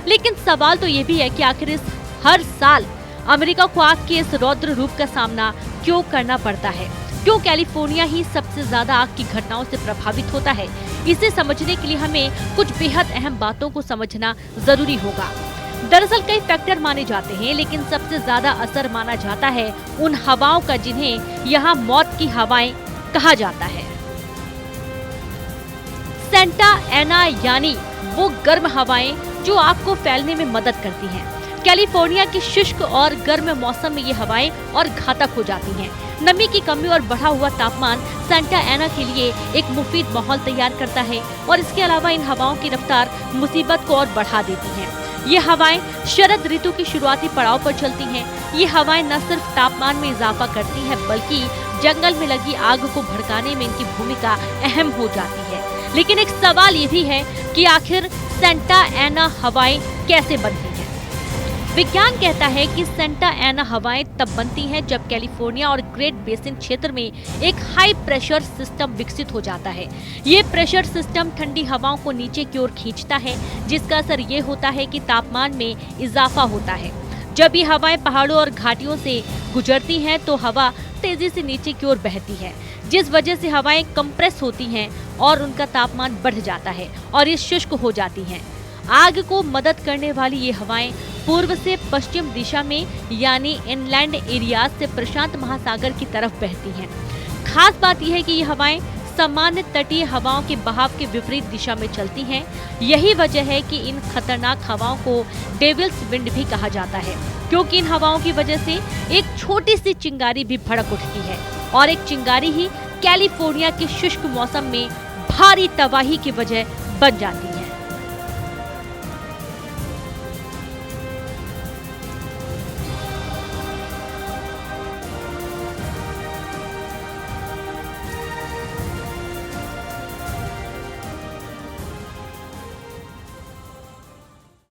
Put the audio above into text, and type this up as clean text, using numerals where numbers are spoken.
लेकिन सवाल तो ये भी है कि आखिर इस हर साल अमेरिका को आग के इस रौद्र रूप का सामना क्यों करना पड़ता है? क्यों कैलिफोर्निया ही सबसे ज्यादा आग की घटनाओं से प्रभावित होता है? इसे समझने के लिए हमें कुछ बेहद अहम बातों को समझना जरूरी होगा। दरअसल कई फैक्टर माने जाते हैं, लेकिन सबसे ज्यादा असर माना जाता है उन हवाओं का जिन्हें यहाँ मौत की हवाएं कहा जाता है। सेंटा एना यानी वो गर्म हवाएं जो आग को फैलने में मदद करती हैं। कैलिफोर्निया की शुष्क और गर्म मौसम में ये हवाएं और घातक हो जाती हैं। नमी की कमी और बढ़ा हुआ तापमान सेंटा एना के लिए एक मुफीद माहौल तैयार करता है और इसके अलावा इन हवाओं की रफ्तार मुसीबत को और बढ़ा देती है। ये हवाएं शरद ऋतु की शुरुआती पड़ाव पर चलती हैं। ये हवाएं न सिर्फ तापमान में इजाफा करती हैं, बल्कि जंगल में लगी आग को भड़काने में इनकी भूमिका अहम हो जाती है। लेकिन एक सवाल ये भी है कि आखिर सेंटा एना हवाएं कैसे बनती हैं? विज्ञान कहता है कि सेंटा एना हवाएं तब बनती हैं जब कैलिफोर्निया और ग्रेट बेसिन क्षेत्र में एक हाई प्रेशर सिस्टम विकसित हो जाता है। ये प्रेशर सिस्टम ठंडी हवाओं को नीचे की ओर खींचता है, जिसका असर ये होता है कि तापमान में इजाफा होता है। जब ये हवाएं पहाड़ों और घाटियों से गुजरती हैं तो हवा तेजी से नीचे की ओर बहती है, जिस वजह से हवाएं कंप्रेस होती हैं और उनका तापमान बढ़ जाता है और ये शुष्क हो जाती हैं। आग को मदद करने वाली ये हवाएं पूर्व से पश्चिम दिशा में यानी इनलैंड एरियाज से प्रशांत महासागर की तरफ बहती हैं। खास बात यह है कि ये हवाएं सामान्य तटीय हवाओं के बहाव के विपरीत दिशा में चलती हैं। यही वजह है कि इन खतरनाक हवाओं को डेविल्स विंड भी कहा जाता है, क्योंकि इन हवाओं की वजह से एक छोटी सी चिंगारी भी भड़क उठती है और एक चिंगारी ही कैलिफोर्निया के शुष्क मौसम में भारी तबाही की वजह बन जाती है।